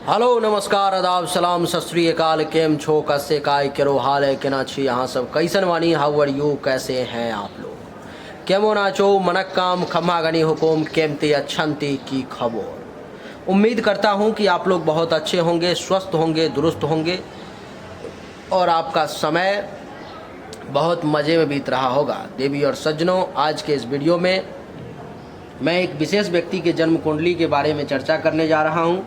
Hello नमस्कार आदाब सलाम सत श्री अकाल केम छो कैसे काय करो हाल है केना छी यहाँ सब कैसन वानी हाउ आर यू कैसे हैं आप लोग केमो नाचो मनक काम खम्मा गनी हुकुम केमती अच्छंती की खबर। उम्मीद करता हूँ कि आप लोग बहुत अच्छे होंगे, स्वस्थ होंगे, दुरुस्त होंगे और आपका समय बहुत मज़े में बीत रहा होगा। देवी और सज्जनों, आज के इस वीडियो में मैं एक विशेष व्यक्ति के जन्म कुंडली के बारे में चर्चा करने जा रहा हूँ,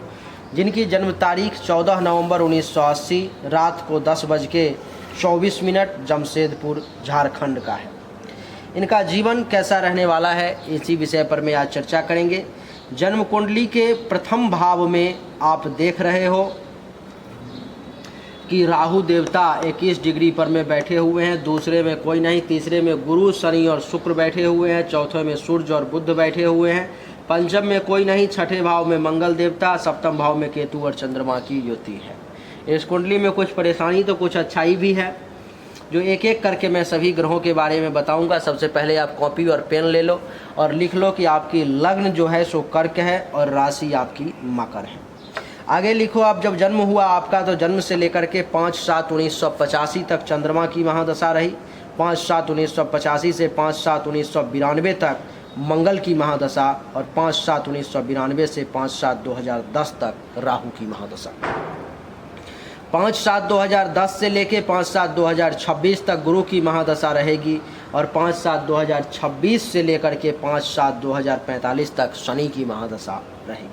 जिनकी जन्म तारीख 14 नवंबर 1980 रात को 10:24 जमशेदपुर झारखंड का है। इनका जीवन कैसा रहने वाला है, इसी विषय पर मैं आज चर्चा करेंगे। जन्म कुंडली के प्रथम भाव में आप देख रहे हो कि राहु देवता 21 डिग्री पर में बैठे हुए हैं, दूसरे में कोई नहीं, तीसरे में गुरु शनि और शुक्र बैठे हुए हैं, चौथे में सूर्य और बुध बैठे हुए हैं, पंचम में कोई नहीं, छठे भाव में मंगल देवता, सप्तम भाव में केतु और चंद्रमा की युति है। इस कुंडली में कुछ परेशानी तो कुछ अच्छाई भी है, जो एक एक करके मैं सभी ग्रहों के बारे में बताऊंगा। सबसे पहले आप कॉपी और पेन ले लो और लिख लो कि आपकी लग्न जो है सो कर्क है और राशि आपकी मकर है। आगे लिखो, आप जब जन्म हुआ आपका तो जन्म से लेकर के 5/7/1985 तक चंद्रमा की महादशा रही, 5/7/1985 से 5/7/1992 तक मंगल की महादशा और 5/7/1992 से 5/7/2010 तक राहु की महादशा। 5/7/2010 से लेके 5/7/2026 तक गुरु की महादशा रहेगी और 5/7/2026 से लेकर के 5/7/2045 तक शनि की महादशा रहेगी।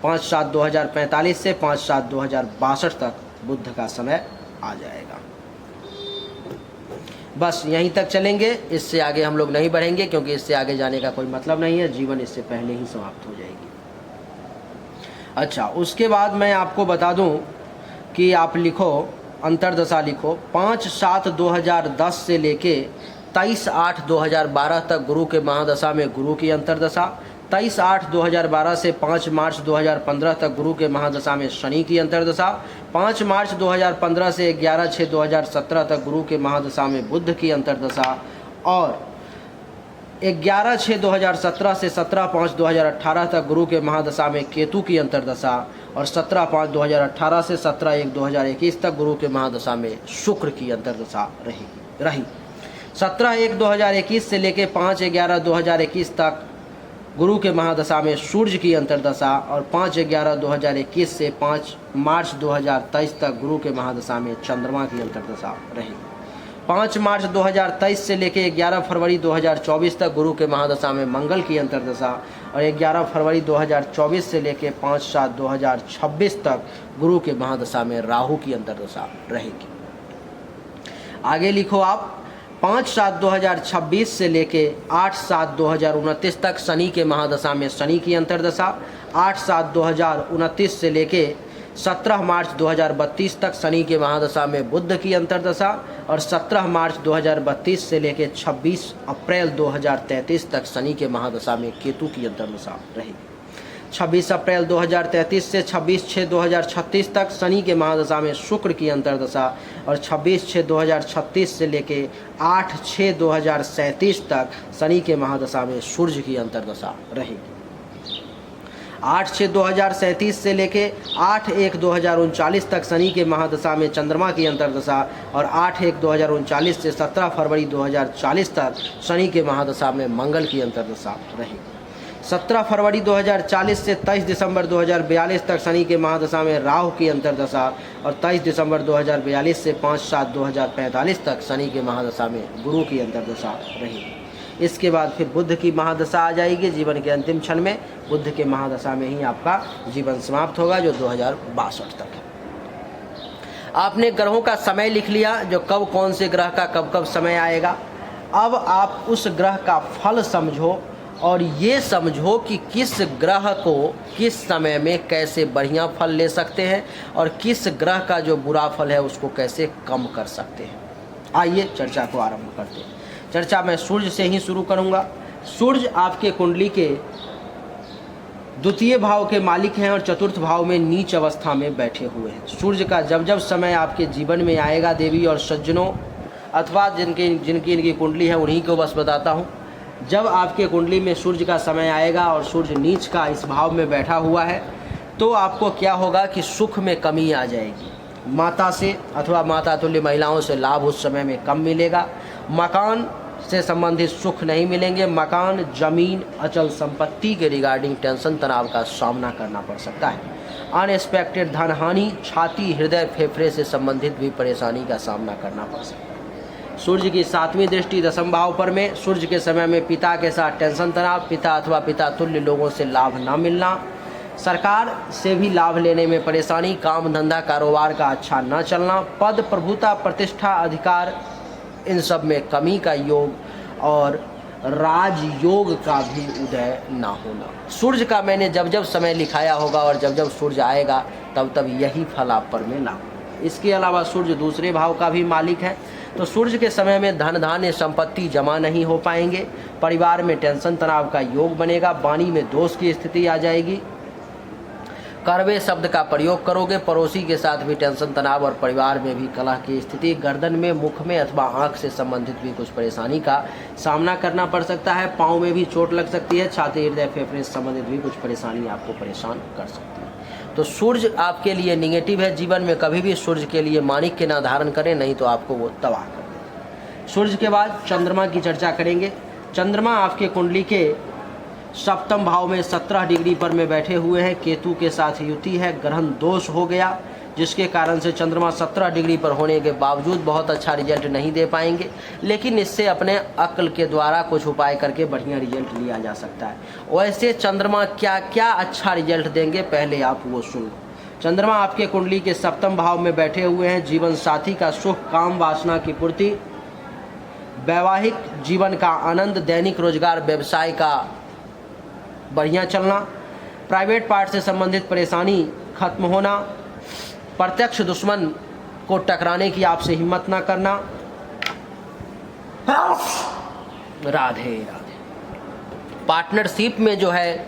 5/7/2045 से 5/7/2062 तक बुध का समय आ जाएगा। बस यहीं तक चलेंगे, इससे आगे हम लोग नहीं बढ़ेंगे क्योंकि इससे आगे जाने का कोई मतलब नहीं है, जीवन इससे पहले ही समाप्त हो जाएगी। अच्छा, उसके बाद मैं आपको बता दूं कि आप लिखो, अंतरदशा लिखो, 5/7/2010 से लेके 23/8/2012 तक गुरु के महादशा में गुरु की अंतरदशा, 23/8/2012 से 5 मार्च 2015 तक गुरु के महादशा में शनि की अंतरदशा, 5 मार्च 2015 से 11/6/2017 तक गुरु के महादशा में बुध की अंतरदशा और 11/6/2017 से 17/5/2018 तक गुरु के महादशा में केतु की अंतरदशा और 17/5/2018 से 17/1/2021 तक गुरु के महादशा में शुक्र की अंतरदशा रही। 17/1/2021 से लेके 5/11/2021 तक गुरु के महादशा में सूर्य की अंतरदशा और 5/11/2021 से 5 मार्च 2023 तक गुरु के महादशा में चंद्रमा की अंतरदशा रहेगी। 5 मार्च 2023 से लेकर 11 फरवरी 2024 तक गुरु के महादशा में मंगल की अंतरदशा और 11 फरवरी 2024 से लेकर 5/7/2026 तक गुरु के महादशा में राहु की अंतरदशा रहेगी। आगे लिखो आप, 5/7/2026 से लेके 8/7/2029 तक शनि के महादशा में शनि की अंतरदशा, 8/7/2029 से लेके 17 मार्च 2032 तक शनि के महादशा में बुध की अंतरदशा और 17 मार्च 2032 से लेके 26 अप्रैल 2033 तक शनि के महादशा में केतु की अंतरदशा रहेगी। 26 अप्रैल 2033 से 26/6/2036 तक शनि के महादशा में शुक्र की अंतरदशा और 26/6/2036 से लेके 8/6/2037 तक शनि के महादशा में सूर्य की अंतरदशा रहेगी। 8/6/2037 से लेके 8/1/2039 तक शनि के महादशा में चंद्रमा की अंतरदशा और 8/1/2039 से 17 फरवरी 2040 तक शनि के महादशा में मंगल की अंतरदशा रहेगी। 17 फरवरी 2040 से 23 दिसंबर 2042 तक शनि के महादशा में राहु की अंतरदशा और 23 दिसंबर 2042 से 5/7/2045 तक शनि के महादशा में गुरु की अंतरदशा रहेगी। इसके बाद फिर बुध की महादशा आ जाएगी। जीवन के अंतिम क्षण में बुध के महादशा में ही आपका जीवन समाप्त होगा, जो 2062 तक है। आपने ग्रहों का समय लिख लिया, जो कब कौन से ग्रह का कब कब समय आएगा। अब आप उस ग्रह का फल समझो और ये समझो कि किस ग्रह को किस समय में कैसे बढ़िया फल ले सकते हैं और किस ग्रह का जो बुरा फल है उसको कैसे कम कर सकते हैं। आइए चर्चा को आरंभ करते हैं। चर्चा मैं सूर्य से ही शुरू करूंगा। सूर्य आपके कुंडली के द्वितीय भाव के मालिक हैं और चतुर्थ भाव में नीच अवस्था में बैठे हुए हैं। सूर्य का जब जब समय आपके जीवन में आएगा, देवी और सज्जनों, अथवा जिनकी इनकी कुंडली है उन्हीं को बस बताता हूँ, जब आपके कुंडली में सूर्य का समय आएगा और सूर्य नीच का इस भाव में बैठा हुआ है तो आपको क्या होगा कि सुख में कमी आ जाएगी। माता से अथवा माता तुल्य महिलाओं से लाभ उस समय में कम मिलेगा। मकान से संबंधित सुख नहीं मिलेंगे। मकान, जमीन, अचल संपत्ति के रिगार्डिंग टेंशन तनाव का सामना करना पड़ सकता है। अनएक्सपेक्टेड धन हानि, छाती, हृदय, फेफड़े से संबंधित भी परेशानी का सामना करना पड़ सकता है। सूर्य की 7वीं दृष्टि 10वें भाव पर में, सूर्य के समय में पिता के साथ टेंशन तनाव, पिता अथवा पिता तुल्य लोगों से लाभ न मिलना, सरकार से भी लाभ लेने में परेशानी, काम धंधा कारोबार का अच्छा न चलना, पद, प्रभुता, प्रतिष्ठा, अधिकार, इन सब में कमी का योग और राजयोग का भी उदय ना होना। सूर्य का मैंने जब जब समय लिखाया होगा और जब जब सूर्य आएगा तब तब यही फल आप पर में लागू होगा। इसके अलावा सूर्य दूसरे भाव का भी मालिक है, तो सूर्य के समय में धन धान्य संपत्ति जमा नहीं हो पाएंगे। परिवार में टेंशन तनाव का योग बनेगा। वाणी में दोष की स्थिति आ जाएगी। कड़वे शब्द का प्रयोग करोगे। पड़ोसी के साथ भी टेंशन तनाव और परिवार में भी कलह की स्थिति। गर्दन में, मुख में अथवा आंख से संबंधित भी कुछ परेशानी का सामना करना पड़ सकता है। पाँव में भी चोट लग सकती है। छाती, हृदय, फेफड़े से संबंधित भी कुछ परेशानी आपको परेशान कर सकती है। तो सूर्य आपके लिए निगेटिव है। जीवन में कभी भी सूर्य के लिए माणिक्य ना धारण करें, नहीं तो आपको वो तबाह कर देगा। सूर्य के बाद चंद्रमा की चर्चा करेंगे। चंद्रमा आपके कुंडली के 7वें भाव में 17 डिग्री पर में बैठे हुए हैं। केतु के साथ युति है। ग्रहण दोष हो गया, जिसके कारण से चंद्रमा 17 डिग्री पर होने के बावजूद बहुत अच्छा रिजल्ट नहीं दे पाएंगे, लेकिन इससे अपने अक्ल के द्वारा कुछ उपाय करके बढ़िया रिजल्ट लिया जा सकता है। वैसे चंद्रमा क्या क्या अच्छा रिजल्ट देंगे, पहले आप वो सुन लो। चंद्रमा आपके कुंडली के 7वें भाव में बैठे हुए हैं। जीवन साथी का सुख, काम वासना की पूर्ति, वैवाहिक जीवन का आनंद, दैनिक रोजगार व्यवसाय का बढ़िया चलना, प्राइवेट पार्ट से संबंधित परेशानी खत्म होना, प्रत्यक्ष दुश्मन को टकराने की आपसे हिम्मत ना करना। राधे राधे। पार्टनरशिप में जो है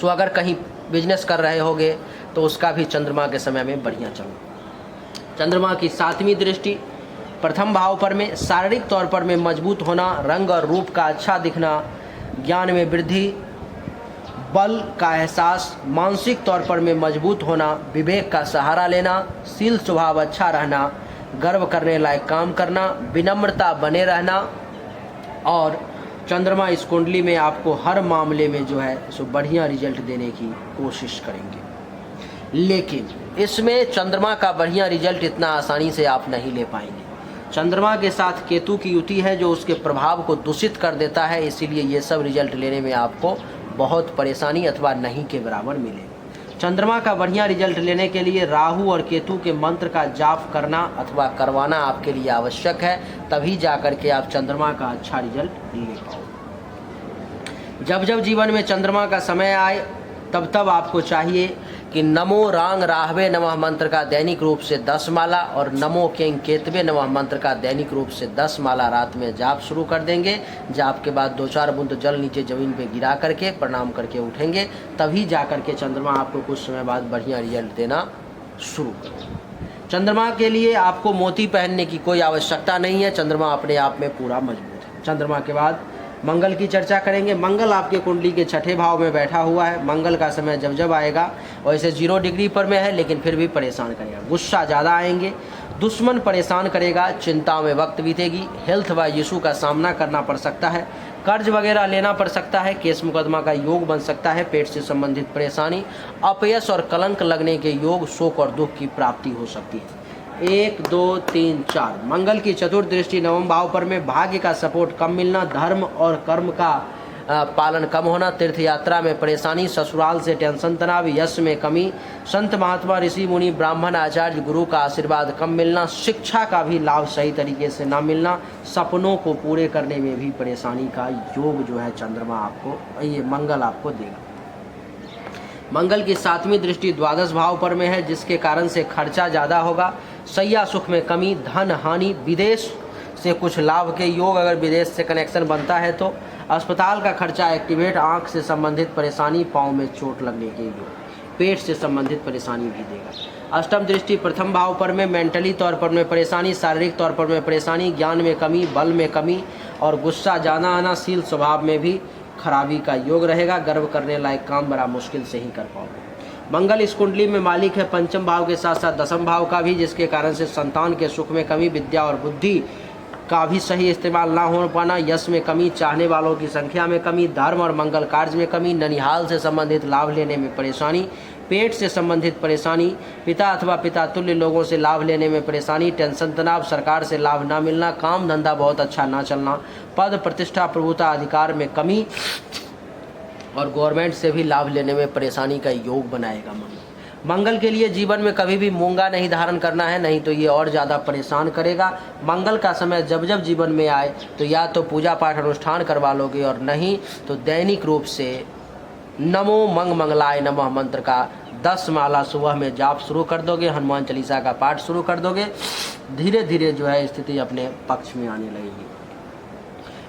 सो अगर कहीं बिजनेस कर रहे होगे तो उसका भी चंद्रमा के समय में बढ़िया चलना। चंद्रमा की 7वीं दृष्टि 1 भाव पर में, शारीरिक तौर पर में मजबूत होना, रंग और रूप का अच्छा दिखना, ज्ञान में वृद्धि, बल का एहसास, मानसिक तौर पर में मजबूत होना, विवेक का सहारा लेना, शील स्वभाव अच्छा रहना, गर्व करने लायक काम करना, विनम्रता बने रहना। और चंद्रमा इस कुंडली में आपको हर मामले में जो है सो बढ़िया रिजल्ट देने की कोशिश करेंगे, लेकिन इसमें चंद्रमा का बढ़िया रिजल्ट इतना आसानी से आप नहीं ले पाएंगे। चंद्रमा के साथ केतु की युति है जो उसके प्रभाव को दूषित कर देता है, इसीलिए ये सब रिजल्ट लेने में आपको बहुत परेशानी अथवा नहीं के बराबर मिले। चंद्रमा का बढ़िया रिजल्ट लेने के लिए राहु और केतु के मंत्र का जाप करना अथवा करवाना आपके लिए आवश्यक है, तभी जाकर के आप चंद्रमा का अच्छा रिजल्ट ले पाओ। जब जब जीवन में चंद्रमा का समय आए तब तब आपको चाहिए कि नमो रांग राहवे नमः मंत्र का दैनिक रूप से 10 माला और नमो केंग केतवे नमः मंत्र का दैनिक रूप से 10 माला रात में जाप शुरू कर देंगे। जाप के बाद 2-4 बूंद जल नीचे जमीन पे गिरा करके प्रणाम करके उठेंगे, तभी जा करके चंद्रमा आपको कुछ समय बाद बढ़िया रिजल्ट देना शुरू करेगा। चंद्रमा के लिए आपको मोती पहनने की कोई आवश्यकता नहीं है। चंद्रमा अपने आप में पूरा मजबूत है। चंद्रमा के बाद मंगल की चर्चा करेंगे। मंगल आपके कुंडली के 6ठे भाव में बैठा हुआ है। मंगल का समय जब जब आएगा वैसे 0 डिग्री पर में है, लेकिन फिर भी परेशान करेगा। गुस्सा ज़्यादा आएंगे, दुश्मन परेशान करेगा, चिंता में वक्त बीतेगी, हेल्थ व इशू का सामना करना पड़ सकता है, कर्ज वगैरह लेना पड़ सकता है, केस मुकदमा का योग बन सकता है, पेट से संबंधित परेशानी, अपयश और कलंक लगने के योग, शोक और दुख की प्राप्ति हो सकती है। 1 2 3 4 मंगल की चतुर्थ दृष्टि 9वें भाव पर में भाग्य का सपोर्ट कम मिलना, धर्म और कर्म का पालन कम होना, तीर्थ यात्रा में परेशानी, ससुराल से टेंशन तनाव, यश में कमी, संत महात्मा ऋषि मुनि ब्राह्मण आचार्य गुरु का आशीर्वाद कम मिलना, शिक्षा का भी लाभ सही तरीके से ना मिलना, सपनों को पूरे करने में भी परेशानी का योग जो है चंद्रमा आपको, ये मंगल आपको देगा। मंगल की 7वीं दृष्टि 12 भाव पर में है, जिसके कारण से खर्चा ज़्यादा होगा, सैया सुख में कमी, धन हानि, विदेश से कुछ लाभ के योग, अगर विदेश से कनेक्शन बनता है तो अस्पताल का खर्चा एक्टिवेट, आंख से संबंधित परेशानी, पाँव में चोट लगने के योग, पेट से संबंधित परेशानी भी देगा। अष्टम दृष्टि 1 भाव पर में मेंटली तौर पर में परेशानी, शारीरिक तौर पर में परेशानी, ज्ञान में कमी, बल में कमी और गुस्सा ज़्यादा आना, शील स्वभाव में भी खराबी का योग रहेगा। गर्व करने लायक काम बड़ा मुश्किल से ही कर पाओगे। मंगल इस कुंडली में मालिक है पंचम भाव के साथ साथ दसम भाव का भी, जिसके कारण से संतान के सुख में कमी, विद्या और बुद्धि का भी सही इस्तेमाल ना हो पाना, यश में कमी, चाहने वालों की संख्या में कमी, धर्म और मंगल कार्य में कमी, ननिहाल से संबंधित लाभ लेने में परेशानी, पेट से संबंधित परेशानी, पिता अथवा पिता तुल्य लोगों से लाभ लेने में परेशानी, टेंशन तनाव, सरकार से लाभ ना मिलना, काम धंधा बहुत अच्छा ना चलना, पद प्रतिष्ठा प्रभुता अधिकार में कमी और गवर्नमेंट से भी लाभ लेने में परेशानी का योग बनाएगा मंगल के लिए जीवन में कभी भी मूंगा नहीं धारण करना है, नहीं तो ये और ज़्यादा परेशान करेगा। मंगल का समय जब जब जीवन में आए तो या तो पूजा पाठ अनुष्ठान करवा लोगे और नहीं तो दैनिक रूप से नमो मंग मंगलाय नमः मंत्र का 10 माला सुबह में जाप शुरू कर दोगे, हनुमान चालीसा का पाठ शुरू कर दोगे, धीरे धीरे जो है स्थिति अपने पक्ष में आने लगेगी।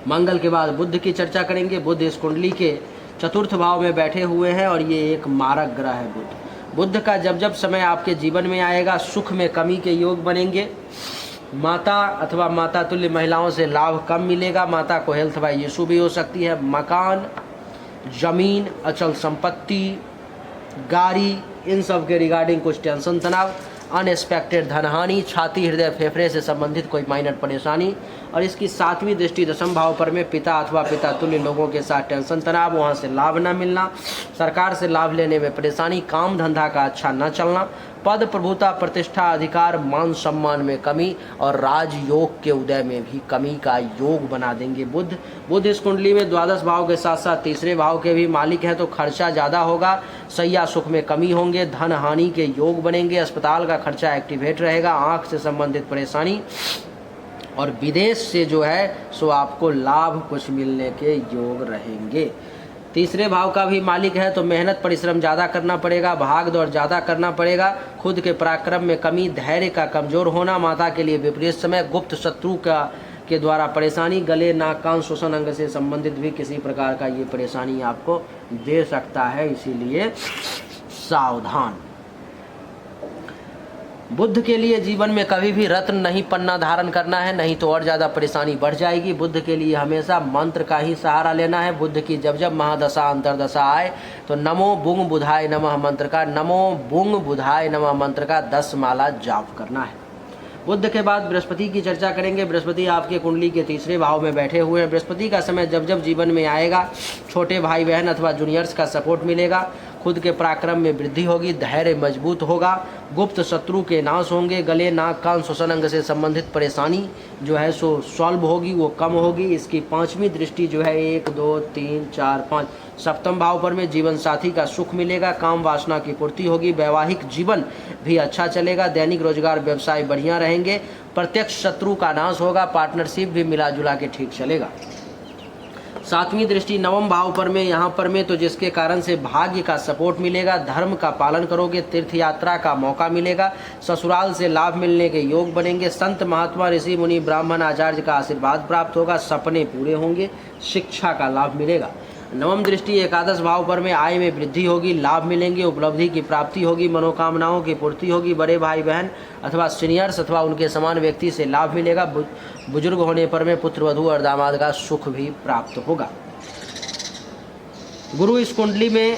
मंगल के बाद बुध की चर्चा करेंगे। बुध इस कुंडली के चतुर्थ भाव में बैठे हुए हैं और ये एक मारक ग्रह है बुध। बुध का जब जब समय आपके जीवन में आएगा सुख में कमी के योग बनेंगे, माता अथवा माता तुल्य महिलाओं से लाभ कम मिलेगा, माता को हेल्थ वाइज इशू भी हो सकती है, मकान, जमीन, अचल संपत्ति, गाड़ी, इन सब के रिगार्डिंग कुछ टेंशन तनाव, अनएक्सपेक्टेड धनहानि, छाती हृदय फेफड़े से संबंधित कोई माइनर परेशानी। और इसकी 7वीं दृष्टि दशम भाव पर में पिता अथवा पिता तुल्य लोगों के साथ टेंशन तनाव, वहाँ से लाभ न मिलना, सरकार से लाभ लेने में परेशानी, काम धंधा का अच्छा न चलना, पद प्रभुता प्रतिष्ठा अधिकार मान सम्मान में कमी और राजयोग के उदय में भी कमी का योग बना देंगे बुध। बुध इस कुंडली में द्वादश भाव के साथ साथ तीसरे भाव के भी मालिक हैं, तो खर्चा ज़्यादा होगा, सैया सुख में कमी होंगे, धन हानि के योग बनेंगे, अस्पताल का खर्चा एक्टिवेट रहेगा, आँख से संबंधित परेशानी और विदेश से जो है सो आपको लाभ कुछ मिलने के योग रहेंगे। तीसरे भाव का भी मालिक है तो मेहनत परिश्रम ज़्यादा करना पड़ेगा, भाग दौड़ ज़्यादा करना पड़ेगा, खुद के पराक्रम में कमी, धैर्य का कमज़ोर होना, माता के लिए विपरीत समय, गुप्त शत्रु के द्वारा परेशानी, गले नाक कान श्वसन अंग से संबंधित भी किसी प्रकार का ये परेशानी आपको दे सकता है, इसीलिए सावधान। बुध के लिए जीवन में कभी भी रत्न नहीं पन्ना धारण करना है, नहीं तो और ज़्यादा परेशानी बढ़ जाएगी। बुध के लिए हमेशा मंत्र का ही सहारा लेना है। बुध की जब जब महादशा अंतरदशा आए तो नमो बुंग बुधाय नमः मंत्र का 10 माला जाप करना है। बुध के बाद बृहस्पति की चर्चा करेंगे। बृहस्पति आपके कुंडली के तीसरे भाव में बैठे हुए हैं। बृहस्पति का समय जब जब जीवन में आएगा छोटे भाई बहन अथवा जूनियर्स का सपोर्ट मिलेगा, खुद के पराक्रम में वृद्धि होगी, धैर्य मजबूत होगा, गुप्त शत्रु के नाश होंगे, गले नाक कान श्वसन अंग से संबंधित परेशानी जो है सो सॉल्व होगी, वो कम होगी। इसकी 5वीं दृष्टि जो है 1 2 3 4 5 सप्तम भाव पर में जीवन साथी का सुख मिलेगा, काम वासना की पूर्ति होगी, वैवाहिक जीवन भी अच्छा चलेगा, दैनिक रोजगार व्यवसाय बढ़िया रहेंगे, प्रत्यक्ष शत्रु का नाश होगा, पार्टनरशिप भी मिला जुला के ठीक चलेगा। 7वीं दृष्टि नवम भाव पर में यहाँ पर में तो जिसके कारण से भाग्य का सपोर्ट मिलेगा, धर्म का पालन करोगे, तीर्थ यात्रा का मौका मिलेगा, ससुराल से लाभ मिलने के योग बनेंगे, संत महात्मा ऋषि मुनि ब्राह्मण आचार्य का आशीर्वाद प्राप्त होगा, सपने पूरे होंगे, शिक्षा का लाभ मिलेगा। नवम दृष्टि एकादश भाव पर में आय में वृद्धि होगी, लाभ मिलेंगे, उपलब्धि की प्राप्ति होगी, मनोकामनाओं की पूर्ति होगी, बड़े भाई बहन अथवा सीनियर्स अथवा उनके समान व्यक्ति से लाभ मिलेगा, बुजुर्ग होने पर में पुत्र वधू और दामाद का सुख भी प्राप्त होगा। गुरु इस कुंडली में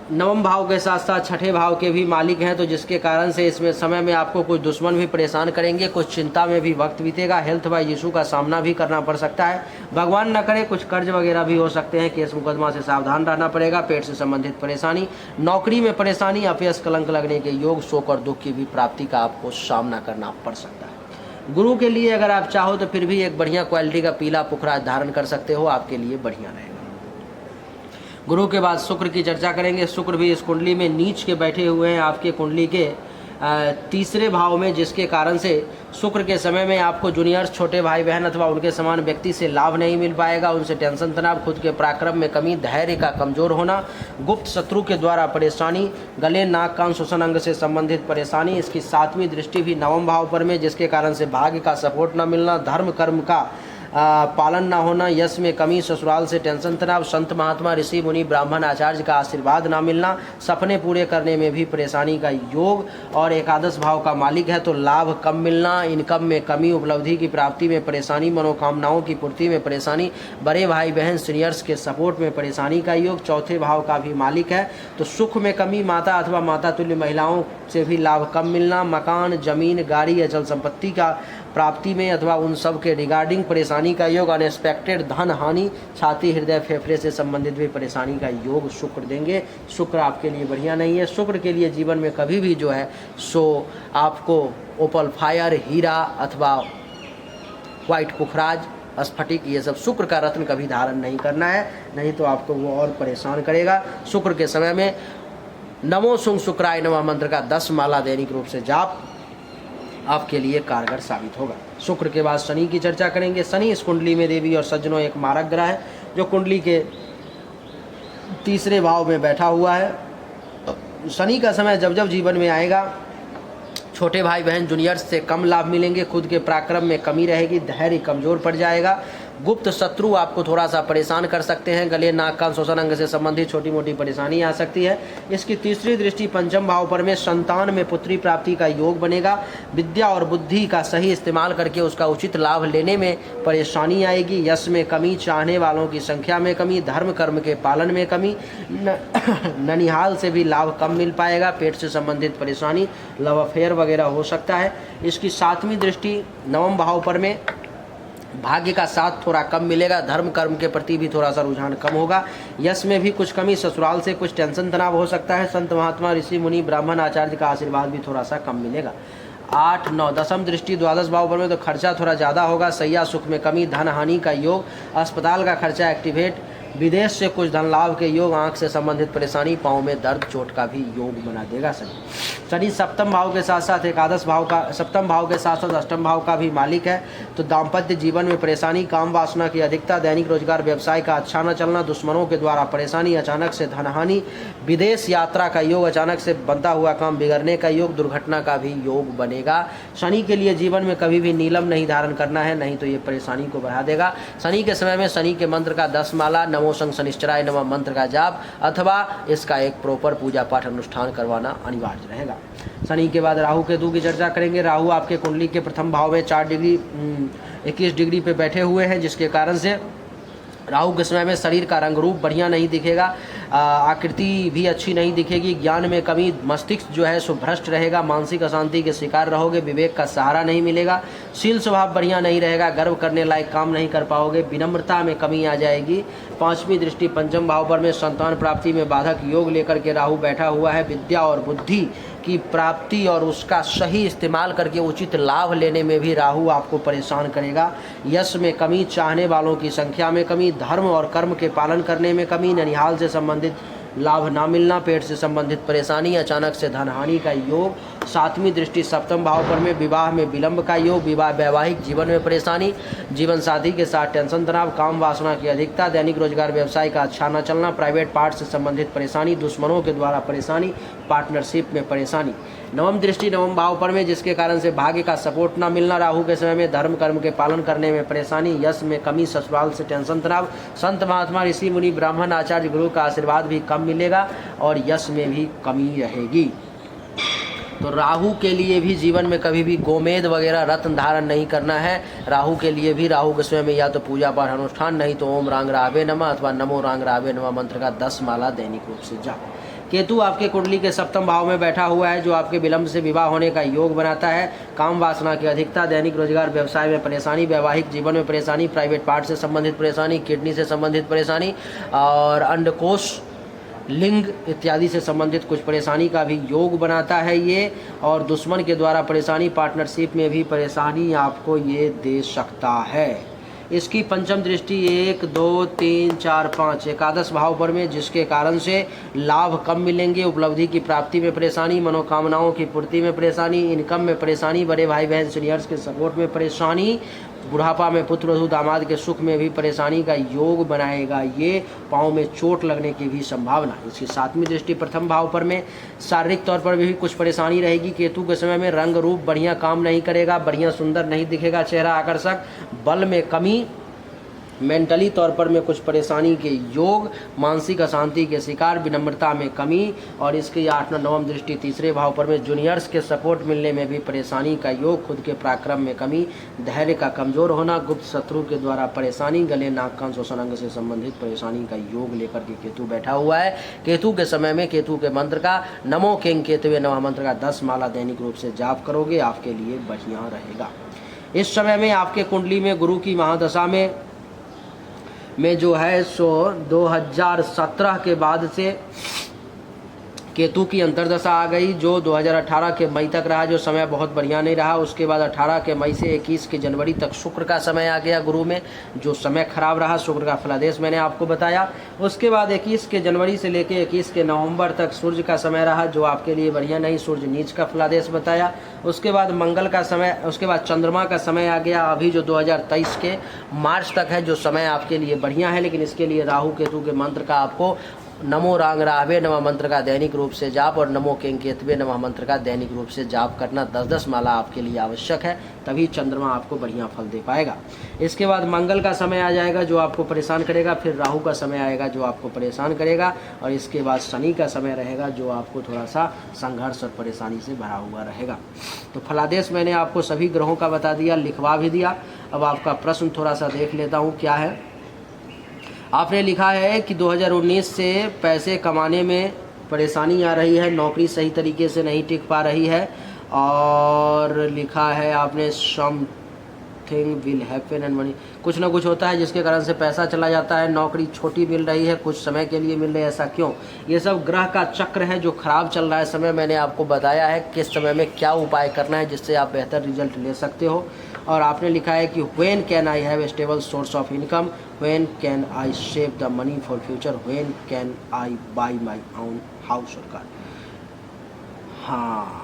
नवम भाव के साथ साथ छठे भाव के भी मालिक हैं, तो जिसके कारण से इसमें समय में आपको कुछ दुश्मन भी परेशान करेंगे, कुछ चिंता में भी वक्त बीतेगा, हेल्थ वाइज इशू का सामना भी करना पड़ सकता है, भगवान न करे कुछ कर्ज वगैरह भी हो सकते हैं, केस मुकदमा से सावधान रहना पड़ेगा, पेट से संबंधित परेशानी, नौकरी में परेशानी, अपयश कलंक लगने के योग, शोक और दुख की भी प्राप्ति का आपको सामना करना पड़ सकता है। गुरु के लिए अगर आप चाहो तो फिर भी एक बढ़िया क्वालिटी का पीला पुखराज धारण कर सकते हो, आपके लिए बढ़िया रहेगा। गुरु के बाद शुक्र की चर्चा करेंगे। शुक्र भी इस कुंडली में नीच के बैठे हुए हैं आपके कुंडली के तीसरे भाव में, जिसके कारण से शुक्र के समय में आपको जूनियर्स छोटे भाई बहन अथवा उनके समान व्यक्ति से लाभ नहीं मिल पाएगा, उनसे टेंशन तनाव, खुद के पराक्रम में कमी, धैर्य का कमजोर होना, गुप्त शत्रु के द्वारा परेशानी, गले नाक कान श्वसन अंग से संबंधित परेशानी। इसकी 7वीं दृष्टि भी नवम भाव पर में, जिसके कारण से भाग्य का सपोर्ट न मिलना, धर्म कर्म का पालन ना होना, यश में कमी, ससुराल से टेंशन तनाव, संत महात्मा ऋषि मुनि ब्राह्मण आचार्य का आशीर्वाद ना मिलना, सपने पूरे करने में भी परेशानी का योग, और एकादश भाव का मालिक है तो लाभ कम मिलना, इनकम में कमी, उपलब्धि की प्राप्ति में परेशानी, मनोकामनाओं की पूर्ति में परेशानी, बड़े भाई बहन सीनियर्स के सपोर्ट में परेशानी का योग। चौथे भाव का भी मालिक है तो सुख में कमी, माता अथवा माता तुल्य महिलाओं से भी लाभ कम मिलना, मकान, जमीन, गाड़ी, अचल संपत्ति का प्राप्ति में अथवा उन सब के रिगार्डिंग परेशानी का योग, अनएक्सपेक्टेड धन हानि, छाती हृदय फेफड़े से संबंधित भी परेशानी का योग शुक्र देंगे। शुक्र आपके लिए बढ़िया नहीं है। शुक्र के लिए जीवन में कभी भी जो है सो आपको ओपल फायर, हीरा अथवा व्हाइट पुखराज, स्फटिक, ये सब शुक्र का रत्न कभी धारण नहीं करना है, नहीं तो आपको वो और परेशान करेगा। शुक्र के समय में नमो शुंग शुक्राय नमः मंत्र का 10 माला दैनिक रूप से जाप आपके लिए कारगर साबित होगा। शुक्र के बाद शनि की चर्चा करेंगे। शनि इस कुंडली में देवी और सज्जनों एक मारक ग्रह है जो कुंडली के तीसरे भाव में बैठा हुआ है। शनि का समय जब जब जीवन में आएगा, छोटे भाई बहन जूनियर्स से कम लाभ मिलेंगे, खुद के पराक्रम में कमी रहेगी, धैर्य कमजोर पड़ जाएगा, गुप्त शत्रु आपको थोड़ा सा परेशान कर सकते हैं, गले नाक कान श्वसन अंग से संबंधित छोटी मोटी परेशानी आ सकती है। इसकी तीसरी दृष्टि पंचम भाव पर में संतान में पुत्री प्राप्ति का योग बनेगा। विद्या और बुद्धि का सही इस्तेमाल करके उसका उचित लाभ लेने में परेशानी आएगी। यश में कमी, चाहने वालों की संख्या में कमी, धर्म कर्म के पालन में कमी, ननिहाल से भी लाभ कम मिल पाएगा, पेट से संबंधित परेशानी, लव अफेयर वगैरह हो सकता है। इसकी 7वीं दृष्टि नवम भाव पर में भाग्य का साथ थोड़ा कम मिलेगा, धर्म कर्म के प्रति भी थोड़ा सा रुझान कम होगा। यश में भी कुछ कमी, ससुराल से कुछ टेंशन तनाव हो सकता है, संत महात्मा ऋषि मुनि ब्राह्मण आचार्य का आशीर्वाद भी थोड़ा सा कम मिलेगा। 8, 9, 10वीं दृष्टि द्वादश भाव पर में तो खर्चा थोड़ा ज़्यादा होगा, सैया सुख में कमी, धन हानि का योग, अस्पताल का खर्चा एक्टिवेट, विदेश से कुछ धन लाभ के योग, आंख से संबंधित परेशानी, पाँव में दर्द चोट का भी योग बना देगा शनि। सप्तम भाव के साथ साथ एकादश भाव का, सप्तम भाव के साथ साथ अष्टम भाव का भी मालिक है तो दाम्पत्य जीवन में परेशानी, काम वासना की अधिकता, दैनिक रोजगार व्यवसाय का अच्छा न चलना, दुश्मनों के द्वारा परेशानी, अचानक से धनहानि, विदेश यात्रा का योग, अचानक से बनता हुआ काम बिगड़ने का योग, दुर्घटना का भी योग बनेगा। शनि के लिए जीवन में कभी भी नीलम नहीं धारण करना है, नहीं तो ये परेशानी को बढ़ा देगा। शनि के समय में शनि के मंत्र का 10 माला नमो शं शनिश्चराय नमः मंत्र का जाप अथवा इसका एक प्रॉपर पूजा पाठ अनुष्ठान करवाना अनिवार्य रहेगा। शनि के बाद राहु केतु की चर्चा करेंगे। राहु आपके कुंडली के प्रथम भाव में 4 डिग्री 21 डिग्री पे बैठे हुए हैं, जिसके कारण से राहु के समय में शरीर का रंग रूप बढ़िया नहीं दिखेगा, आकृति भी अच्छी नहीं दिखेगी, ज्ञान में कमी, मस्तिष्क जो है सो भ्रष्ट रहेगा, मानसिक अशांति के शिकार रहोगे, विवेक का सहारा नहीं मिलेगा, शील स्वभाव बढ़िया नहीं रहेगा, गर्व करने लायक काम नहीं कर पाओगे, विनम्रता में कमी आ जाएगी। 5वीं दृष्टि पंचम भाव पर में संतान प्राप्ति में बाधक योग लेकर के राहु बैठा हुआ है। विद्या और बुद्धि की प्राप्ति और उसका सही इस्तेमाल करके उचित लाभ लेने में भी राहु आपको परेशान करेगा। यश में कमी, चाहने वालों की संख्या में कमी, धर्म और कर्म के पालन करने में कमी, ननिहाल से संबंधित लाभ ना मिलना, पेट से संबंधित परेशानी, अचानक से धनहानि का योग। 7वीं दृष्टि सप्तम भाव पर में विवाह में विलंब का योग, विवाह वैवाहिक जीवन में परेशानी, जीवन साथी के साथ टेंशन तनाव, काम वासना की अधिकता, दैनिक रोजगार व्यवसाय का अच्छा न चलना, प्राइवेट पार्ट से संबंधित परेशानी, दुश्मनों के द्वारा परेशानी, पार्टनरशिप में परेशानी। 9वीं दृष्टि नवम भाव पर में जिसके कारण से भाग्य का सपोर्ट ना मिलना, राहु के समय में धर्म कर्म के पालन करने में परेशानी, यश में कमी, ससुराल से टेंशन तनाव, संत महात्मा ऋषि मुनि ब्राह्मण आचार्य गुरु का आशीर्वाद भी कम मिलेगा और यश में भी कमी रहेगी। तो राहु के लिए भी जीवन में कभी भी गोमेद वगैरह रत्न धारण नहीं करना है। राहु के लिए भी राहु के समय में या तो पूजा पाठ अनुष्ठान, नहीं तो ओम रांग रावे नमः अथवा नमो रांग रावे नमः मंत्र का 10 माला दैनिक रूप से जाप। केतु आपके कुंडली के सप्तम भाव में बैठा हुआ है जो आपके विलंब से विवाह होने का योग बनाता है। काम वासना की अधिकता, दैनिक रोजगार व्यवसाय में परेशानी, वैवाहिक जीवन में परेशानी, प्राइवेट पार्ट से संबंधित परेशानी, किडनी से संबंधित परेशानी और अंडकोश, लिंग इत्यादि से संबंधित कुछ परेशानी का भी योग बनाता है ये। और दुश्मन के द्वारा परेशानी, पार्टनरशिप में भी परेशानी आपको ये दे सकता है। इसकी पंचम दृष्टि 1, 2, 3, 4, 5 एकादश भाव पर में जिसके कारण से लाभ कम मिलेंगे, उपलब्धि की प्राप्ति में परेशानी, मनोकामनाओं की पूर्ति में परेशानी, इनकम में परेशानी, बड़े भाई बहन सीनियर्स के सपोर्ट में परेशानी, बुढ़ापा में पुत्र वधू दामाद के सुख में भी परेशानी का योग बनाएगा ये। पाँव में चोट लगने की भी संभावना। इसकी 7वीं दृष्टि प्रथम भाव पर में शारीरिक तौर पर भी कुछ परेशानी रहेगी। केतु के समय में रंग रूप बढ़िया काम नहीं करेगा, बढ़िया सुंदर नहीं दिखेगा चेहरा, आकर्षक, बल में कमी, मेंटली तौर पर में कुछ परेशानी के योग, मानसिक अशांति के शिकार, विनम्रता में कमी, और इसकी 8 नवम दृष्टि तीसरे भाव पर में जूनियर्स के सपोर्ट मिलने में भी परेशानी का योग, खुद के पराक्रम में कमी, धैर्य का कमजोर होना, गुप्त शत्रु के द्वारा परेशानी, गले नाक कान श्वसन अंग से संबंधित परेशानी का योग लेकर के केतु बैठा हुआ है। केतु के समय में केतु के मंत्र का नमो किंग केतवे नमः मंत्र का 10 माला दैनिक रूप से जाप करोगे, आपके लिए बढ़िया रहेगा। इस समय में आपके कुंडली में गुरु की महादशा में जो है सो 2017 के बाद से केतु की अंतर्दशा आ गई, जो 2018 के मई तक रहा, जो समय बहुत बढ़िया नहीं रहा। उसके बाद 18 के मई से 21 के जनवरी तक शुक्र का समय आ गया गुरु में, जो समय खराब रहा। शुक्र का फलादेश मैंने आपको बताया। उसके बाद 21 के जनवरी से लेकर 21 के नवंबर तक सूर्य का समय रहा, जो आपके लिए बढ़िया नहीं, सूर्य नीच का फलादेश बताया। उसके बाद मंगल का समय, उसके बाद चंद्रमा का समय आ गया अभी, जो 2023 के मार्च तक है, जो समय आपके लिए बढ़िया है। लेकिन इसके लिए राहु केतु के मंत्र का आपको नमो रांग राहवे नमः मंत्र का दैनिक रूप से जाप और नमो किंग केतवे नमः मंत्र का दैनिक रूप से जाप करना 10-10 माला आपके लिए आवश्यक है, तभी चंद्रमा आपको बढ़िया फल दे पाएगा। इसके बाद मंगल का समय आ जाएगा, जो आपको परेशान करेगा। फिर राहु का समय आएगा, जो आपको परेशान करेगा। और इसके बाद शनि का समय रहेगा, जो आपको थोड़ा सा संघर्ष और परेशानी से भरा हुआ रहेगा। तो फलादेश मैंने आपको सभी ग्रहों का बता दिया, लिखवा भी दिया। अब आपका प्रश्न थोड़ा सा देख लेता हूँ क्या है। आपने लिखा है कि 2019 से पैसे कमाने में परेशानी आ रही है, नौकरी सही तरीके से नहीं टिक पा रही है, और लिखा है आपने something will happen and money, कुछ ना कुछ होता है जिसके कारण से पैसा चला जाता है, नौकरी छोटी मिल रही है, कुछ समय के लिए मिल रही है, ऐसा क्यों? ये सब ग्रह का चक्र है जो खराब चल रहा है समय। मैंने आपको बताया है किस समय में क्या उपाय करना है जिससे आप बेहतर रिजल्ट ले सकते हो। और आपने लिखा है कि when can I have a stable source of income, when can I save the money for future, when can I by my own house और कार। हाँ,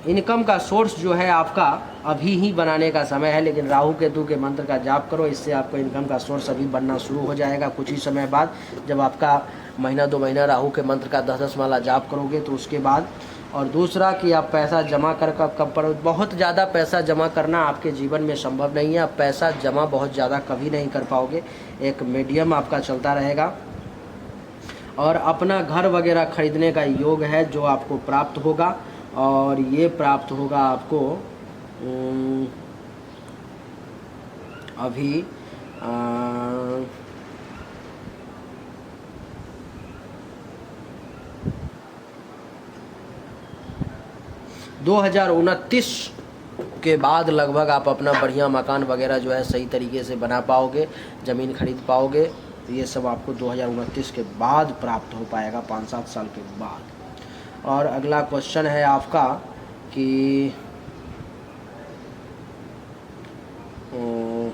इनकम का सोर्स जो है आपका अभी ही बनाने का समय है, लेकिन राहु केतु के मंत्र का जाप करो, इससे आपको इनकम का सोर्स अभी बनना शुरू हो जाएगा कुछ ही समय बाद। जब आपका महीना 2 महीना राहु के मंत्र का 10-10 माला जाप करोगे तो उसके बाद। और दूसरा कि आप पैसा जमा कर कब पर, बहुत ज़्यादा पैसा जमा करना आपके जीवन में संभव नहीं है। आप पैसा जमा बहुत ज़्यादा कभी नहीं कर पाओगे, एक मीडियम आपका चलता रहेगा। और अपना घर वगैरह खरीदने का योग है जो आपको प्राप्त होगा, और ये प्राप्त होगा आपको अभी 2029 के बाद लगभग आप अपना बढ़िया मकान वगैरह जो है सही तरीके से बना पाओगे, ज़मीन खरीद पाओगे। ये सब आपको 2029 के बाद प्राप्त हो पाएगा, 5-7 साल के बाद। और अगला क्वेश्चन है आपका कि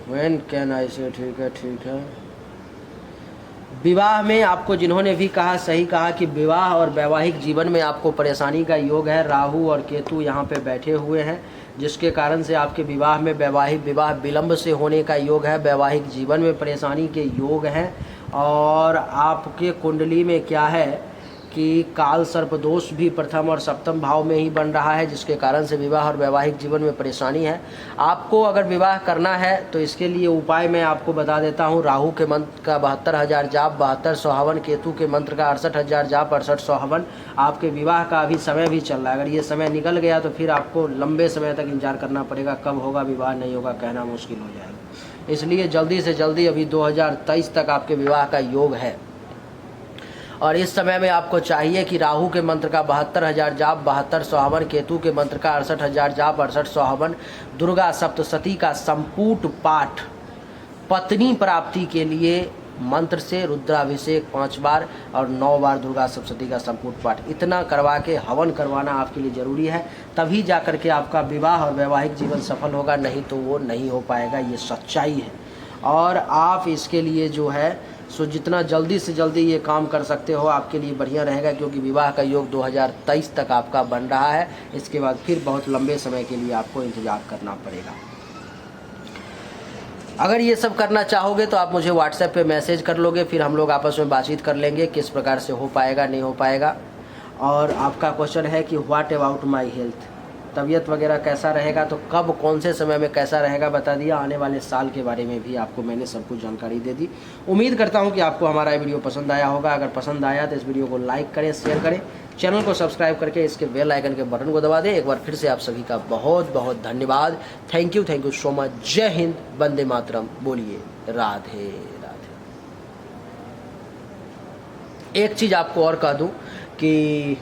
व्हेन कैन आई से, ठीक है। विवाह में आपको जिन्होंने भी कहा सही कहा कि विवाह और वैवाहिक जीवन में आपको परेशानी का योग है। राहु और केतु यहाँ पे बैठे हुए हैं, जिसके कारण से आपके विवाह में विवाह विलंब से होने का योग है, वैवाहिक जीवन में परेशानी के योग हैं। और आपके कुंडली में क्या है कि काल सर्प दोष भी प्रथम और सप्तम भाव में ही बन रहा है, जिसके कारण से विवाह और वैवाहिक जीवन में परेशानी है। आपको अगर विवाह करना है तो इसके लिए उपाय मैं आपको बता देता हूँ। राहु के मंत्र का 72,000 जाप, 72 हवन, केतु के मंत्र का 68,000 जाप, 68 हवन। आपके विवाह का अभी समय भी चल रहा है, अगर ये समय निकल गया तो फिर आपको लंबे समय तक इंतजार करना पड़ेगा, कब होगा विवाह नहीं होगा कहना मुश्किल हो जाएगा। इसलिए जल्दी से जल्दी अभी 2023 तक आपके विवाह का योग है। और इस समय में आपको चाहिए कि राहु के मंत्र का 72,000 जाप, 7200 हवन, केतु के मंत्र का 68,000 जाप, 6800 हवन, दुर्गा सप्तशती का संपूट पाठ, पत्नी प्राप्ति के लिए मंत्र से रुद्राभिषेक 5 बार और 9 बार दुर्गा सप्तशती का संपूट पाठ, इतना करवा के हवन करवाना आपके लिए ज़रूरी है। तभी जा कर के आपका विवाह और वैवाहिक जीवन सफल होगा, नहीं तो वो नहीं हो पाएगा, ये सच्चाई है। और आप इसके लिए जो है सो जितना जल्दी से जल्दी ये काम कर सकते हो आपके लिए बढ़िया रहेगा, क्योंकि विवाह का योग 2023 तक आपका बन रहा है। इसके बाद फिर बहुत लंबे समय के लिए आपको इंतजार करना पड़ेगा। अगर ये सब करना चाहोगे तो आप मुझे व्हाट्सएप पे मैसेज कर लोगे, फिर हम लोग आपस में बातचीत कर लेंगे किस प्रकार से हो पाएगा नहीं हो पाएगा। और आपका क्वेश्चन है कि व्हाट अबाउट माई हेल्थ, तबीयत वगैरह कैसा रहेगा, तो कब कौन से समय में कैसा रहेगा बता दिया। आने वाले साल के बारे में भी आपको मैंने सब कुछ जानकारी दे दी। उम्मीद करता हूँ कि आपको हमारा वीडियो पसंद आया होगा। अगर पसंद आया तो इस वीडियो को लाइक करें, शेयर करें, चैनल को सब्सक्राइब करके इसके बेल आइकन के बटन को दबा दें। एक बार फिर से आप सभी का बहुत बहुत धन्यवाद। Thank you so much. जय हिंद, वंदे मातरम। बोलिए राधे राधे। एक चीज़ आपको और कह दूं कि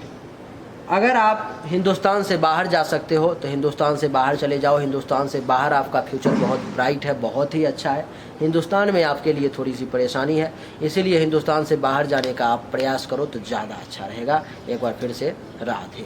अगर आप हिंदुस्तान से बाहर जा सकते हो तो हिंदुस्तान से बाहर चले जाओ। हिंदुस्तान से बाहर आपका फ्यूचर बहुत ब्राइट है, बहुत ही अच्छा है। हिंदुस्तान में आपके लिए थोड़ी सी परेशानी है, इसीलिए हिंदुस्तान से बाहर जाने का आप प्रयास करो तो ज़्यादा अच्छा रहेगा। एक बार फिर से राधे।